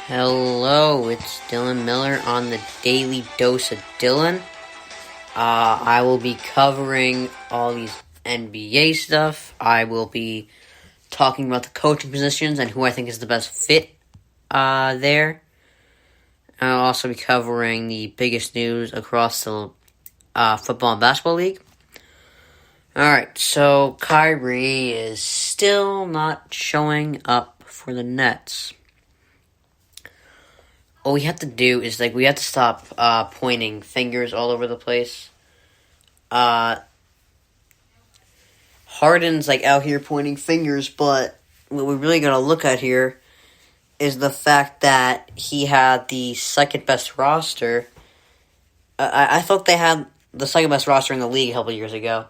Hello, it's Dylan Miller on the Daily Dose of Dylan. I will be covering all these NBA stuff. I will be talking about the coaching positions and who I think is the best fit there. I'll also be covering the biggest news across the football and basketball league. Alright, so Kyrie is still not showing up for the Nets. What we have to do is, we have to stop pointing fingers all over the place. Harden's, out here pointing fingers, but what we really gotta look at here is the fact that he had the second best roster. I thought they had the second best roster in the league a couple years ago.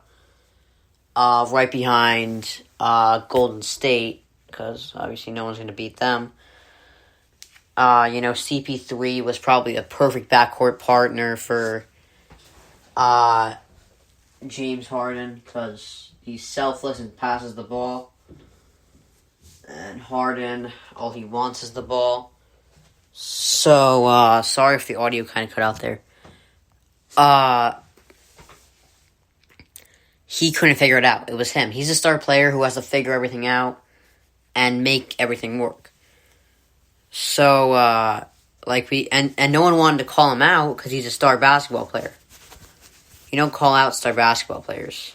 Right behind Golden State, because obviously no one's going to beat them. CP3 was probably a perfect backcourt partner for James Harden, because he's selfless and passes the ball. And Harden, all he wants is the ball. So, sorry if the audio kind of cut out there. He couldn't figure it out. It was him. He's a star player who has to figure everything out and make everything work. So, and no one wanted to call him out because he's a star basketball player. You don't call out star basketball players.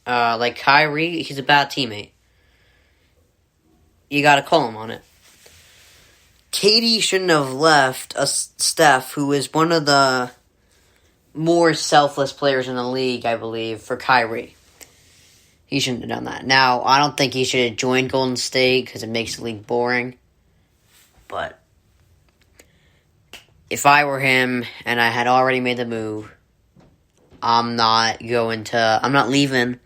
Like Kyrie, he's a bad teammate. You gotta call him on it. KD shouldn't have left Steph, who is one of the more selfless players in the league, I believe, for Kyrie. He shouldn't have done that. Now, I don't think he should have joined Golden State because it makes the league boring. But if I were him and I had already made the move, I'm not leaving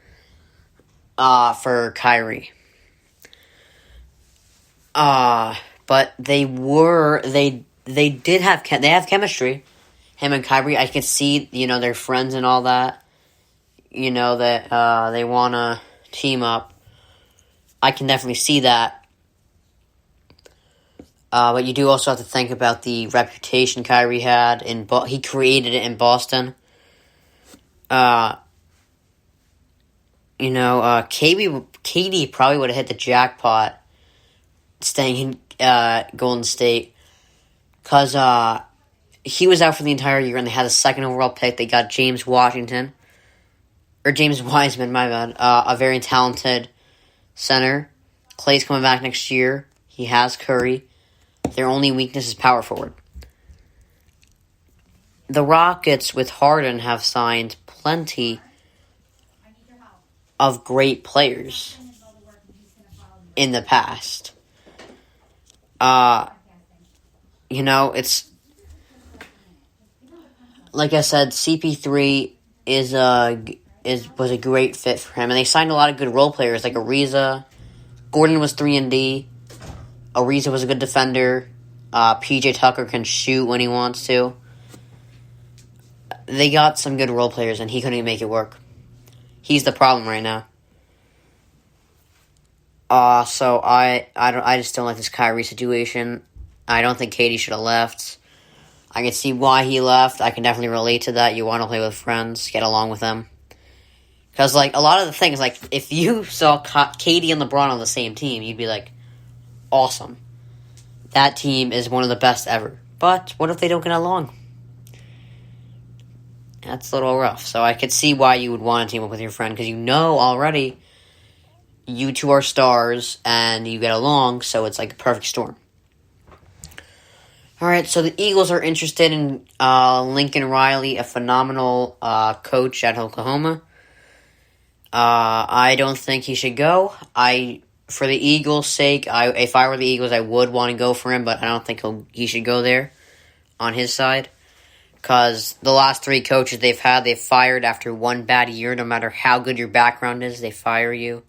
for Kyrie. But they have chemistry. Him and Kyrie, I can see, they're friends and all that. That they want to team up. I can definitely see that. But you do also have to think about the reputation Kyrie had. He created it in Boston. KD probably would have hit the jackpot staying in Golden State. Because he was out for the entire year, and they had a second overall pick. They got James Wiseman, my bad. A very talented center. Clay's coming back next year. He has Curry. Their only weakness is power forward. The Rockets with Harden have signed plenty of great players in the past. It's like I said, CP3 was a great fit for him, and they signed a lot of good role players like Ariza. Gordon was 3-and-D. Ariza was a good defender. PJ Tucker can shoot when he wants to. They got some good role players, and he couldn't even make it work. He's the problem right now. So I just don't like this Kyrie situation. I don't think KD should have left. I can see why he left. I can definitely relate to that. You want to play with friends, get along with them. Because, a lot of the things, if you saw KD and LeBron on the same team, you'd be like, awesome. That team is one of the best ever. But what if they don't get along? That's a little rough. So I could see why you would want to team up with your friend, because already you two are stars and you get along, so it's like a perfect storm. Alright, so the Eagles are interested in Lincoln Riley, a phenomenal coach at Oklahoma. I don't think he should go. For the Eagles' sake, if I were the Eagles, I would want to go for him, but I don't think he should go there on his side. Because the last three coaches they've fired after one bad year. No matter how good your background is, they fire you.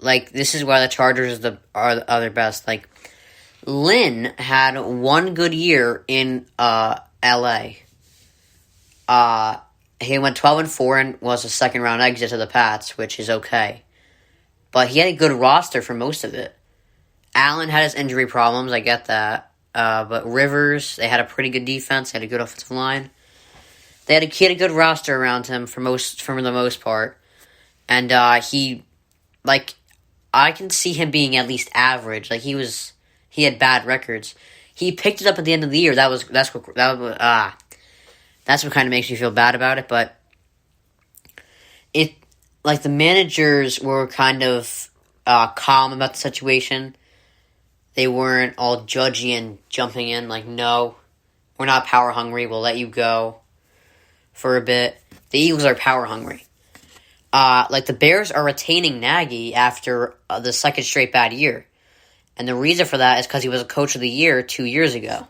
This is why the Chargers are the best. Lynn had one good year in L.A. He went 12-4 and was a second-round exit to the Pats, which is okay. But he had a good roster for most of it. Allen had his injury problems. I get that. But Rivers, they had a pretty good defense. They had a good offensive line. He had a good roster around him for the most part. And I can see him being at least average. Like he had bad records. He picked it up at the end of the year. That's what kind of makes me feel bad about it. But the managers were kind of calm about the situation. They weren't all judgy and jumping in like, no, we're not power hungry. We'll let you go for a bit. The Eagles are power hungry. The Bears are retaining Nagy after the second straight bad year. And the reason for that is because he was a coach of the year 2 years ago.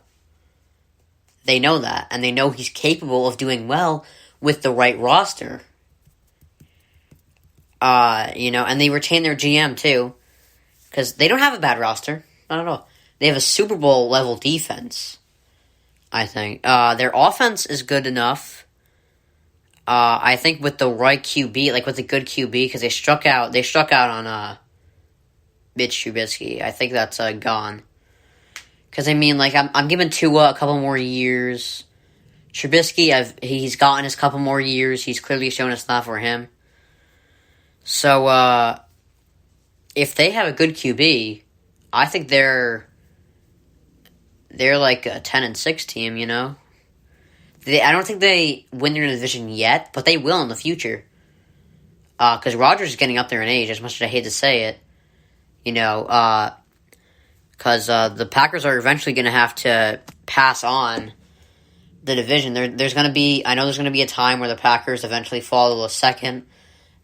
They know that, and they know he's capable of doing well with the right roster. And they retain their GM too, because they don't have a bad roster. Not at all. They have a Super Bowl level defense, I think. Their offense is good enough. I think with the right QB, like with a good QB, because they struck out on Mitch Trubisky. I think that's gone. Because I'm giving Tua a couple more years. Trubisky, he's gotten his couple more years. He's clearly shown it's not for him. So if they have a good QB, I think they're like a 10-6 team. I don't think they win their division yet, but they will in the future. Because Rodgers is getting up there in age, as much as I hate to say it. Because the Packers are eventually going to have to pass on the division. There's going to be a time where the Packers eventually fall to the second,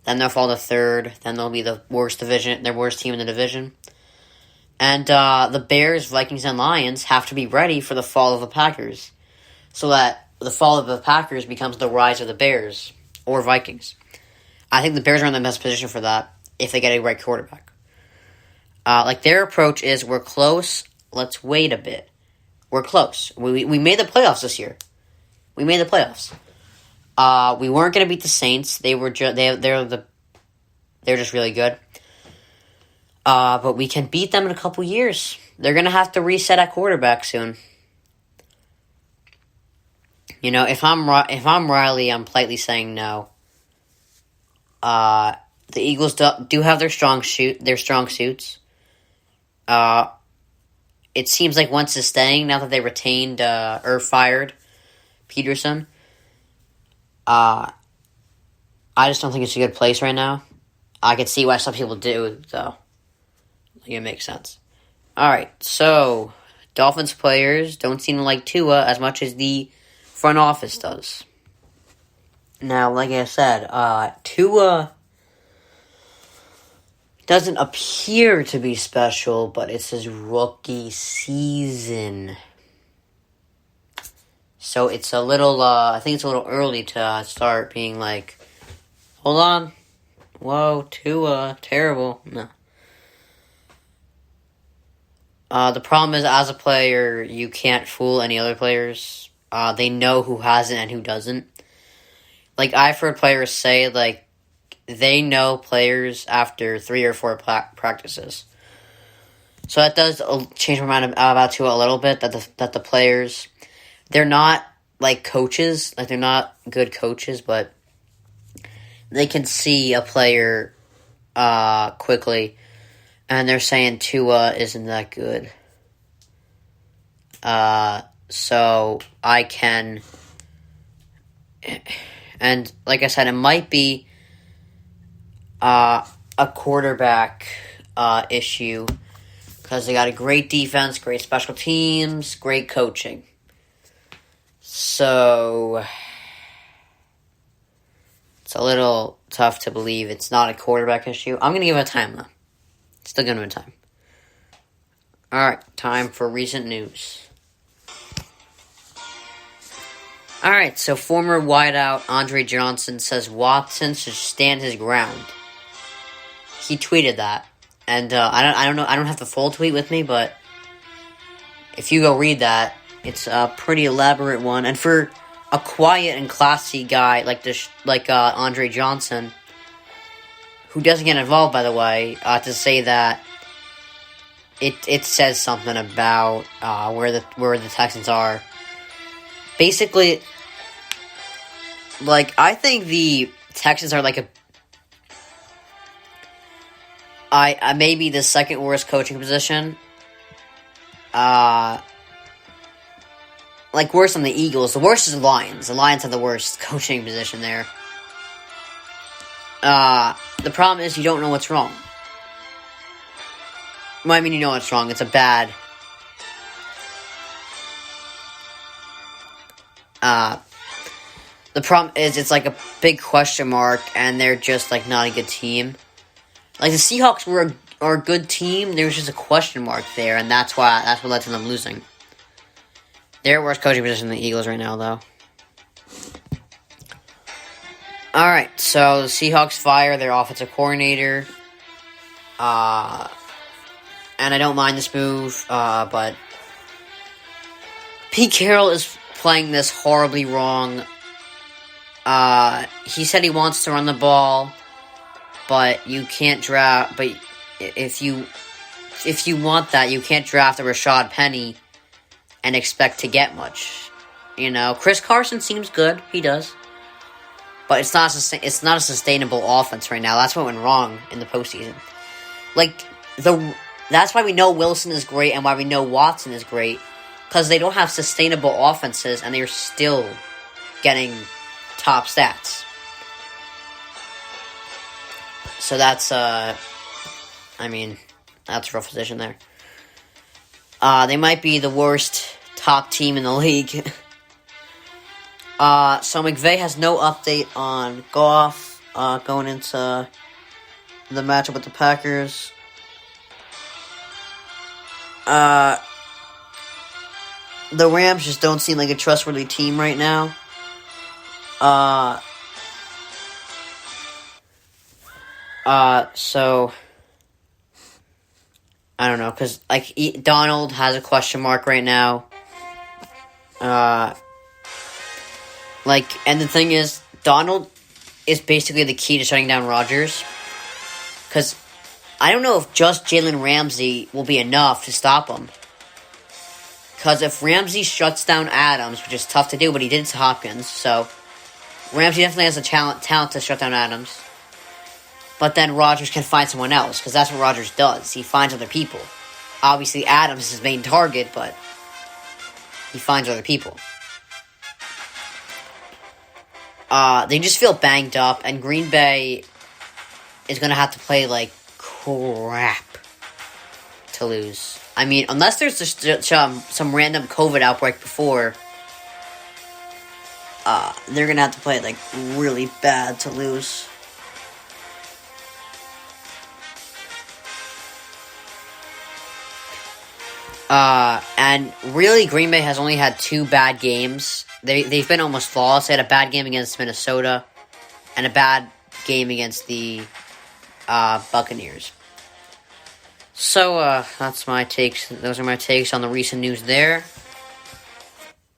then they'll fall to third, then they'll be their worst team in the division. And the Bears, Vikings, and Lions have to be ready for the fall of the Packers, so that the fall of the Packers becomes the rise of the Bears or Vikings. I think the Bears are in the best position for that if they get a right quarterback. Their approach is, we're close, let's wait a bit. We're close. We made the playoffs this year. We made the playoffs. We weren't going to beat the Saints. They're just really good. But we can beat them in a couple years. They're going to have to reset at quarterback soon. If I'm Riley, I'm politely saying no. The Eagles do have their strong suits. It seems like Wentz is staying now that they retained or fired Peterson. I just don't think it's a good place right now. I can see why some people do, though. It makes sense. Alright, so Dolphins players don't seem to like Tua as much as the front office does. Now, like I said, Tua doesn't appear to be special, but it's his rookie season. So it's a little, I think it's a little early to start being like, hold on, whoa, Tua, terrible. No. The problem is, as a player, you can't fool any other players. They know who has it and who doesn't. I've heard players say, they know players after 3 or 4 practices. So that does change my mind about Tua a little bit, that the players, they're not like coaches, they're not good coaches, but they can see a player quickly, and they're saying Tua isn't that good. So I can, and like I said, it might be a quarterback issue, because they got a great defense, great special teams, great coaching. So it's a little tough to believe it's not a quarterback issue. I'm going to give it a time, though. Still giving it a time. Alright, time for recent news. Alright, so former wideout Andre Johnson says Watson should stand his ground. He tweeted that. And I don't know, I don't have the full tweet with me, but if you go read that, it's a pretty elaborate one. And for a quiet and classy guy like Andre Johnson, who doesn't get involved, by the way, to say that it says something about where the Texans are. Basically, like, I think the Texans are like maybe the second worst coaching position. Like, worse than the Eagles. The worst is the Lions. The Lions have the worst coaching position there. The problem is you don't know what's wrong. Well, I mean, you know what's wrong. It's a bad... the problem is it's like a big question mark, and they're just, like, not a good team. Like, the Seahawks are a good team. There was just a question mark there, and that's what led to them losing. They're worse coaching position than the Eagles right now, though. Alright, so the Seahawks fire their offensive coordinator. And I don't mind this move, but Pete Carroll is playing this horribly wrong. He said he wants to run the ball, but you can't draft. But if you want that, you can't draft a Rashad Penny and expect to get much. You know, Chris Carson seems good. He does. But it's not a sustainable offense right now. That's what went wrong in the postseason. Like, that's why we know Wilson is great and why we know Watson is great. Because they don't have sustainable offenses and they're still getting top stats. So that's, that's a rough position there. They might be the worst top team in the league. So McVay has no update on Goff going into the matchup with the Packers. The Rams just don't seem like a trustworthy team right now. So I don't know, because like Donald has a question mark right now. And the thing is, Donald is basically the key to shutting down Rodgers. Because I don't know if just Jalen Ramsey will be enough to stop him. Because if Ramsey shuts down Adams, which is tough to do, but he did it to Hopkins, so Ramsey definitely has the talent to shut down Adams. But then Rodgers can find someone else, because that's what Rodgers does. He finds other people. Obviously, Adams is his main target, but he finds other people. They just feel banged up, and Green Bay is going to have to play like crap to lose. I mean, unless there's just some random COVID outbreak before, they're going to have to play like really bad to lose. And really, Green Bay has only had 2 bad games. They've been almost flawless. They had a bad game against Minnesota and a bad game against the Buccaneers. So, that's my takes. Those are my takes on the recent news there.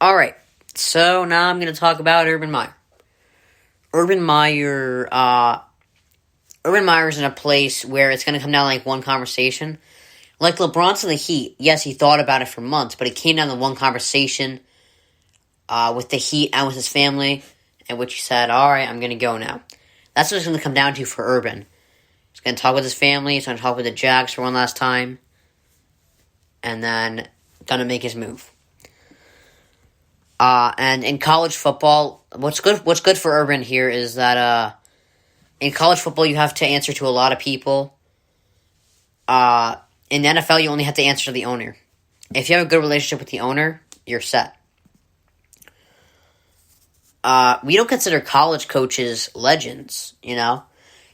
Alright, so now I'm going to talk about Urban Meyer. Urban Meyer's in a place where it's going to come down like one conversation. Like LeBron's in the Heat, yes, he thought about it for months, but it came down to one conversation with the Heat and with his family, in which he said, alright, I'm going to go now. That's what it's going to come down to for Urban. He's going to talk with his family, he's going to talk with the Jags for one last time, and then going to make his move. And in college football, what's good for Urban here is that in college football you have to answer to a lot of people. In the NFL, you only have to answer to the owner. If you have a good relationship with the owner, you're set. We don't consider college coaches legends, you know?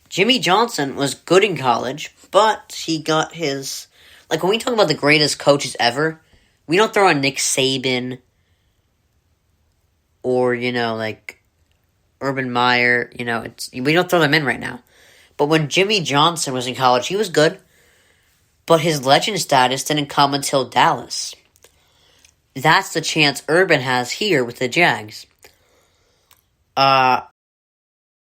Jimmy Johnson was good in college, but he got his... Like, when we talk about the greatest coaches ever, we don't throw in Nick Saban or, you know, like, Urban Meyer, you know, we don't throw them in right now. But when Jimmy Johnson was in college, he was good. But his legend status didn't come until Dallas. That's the chance Urban has here with the Jags.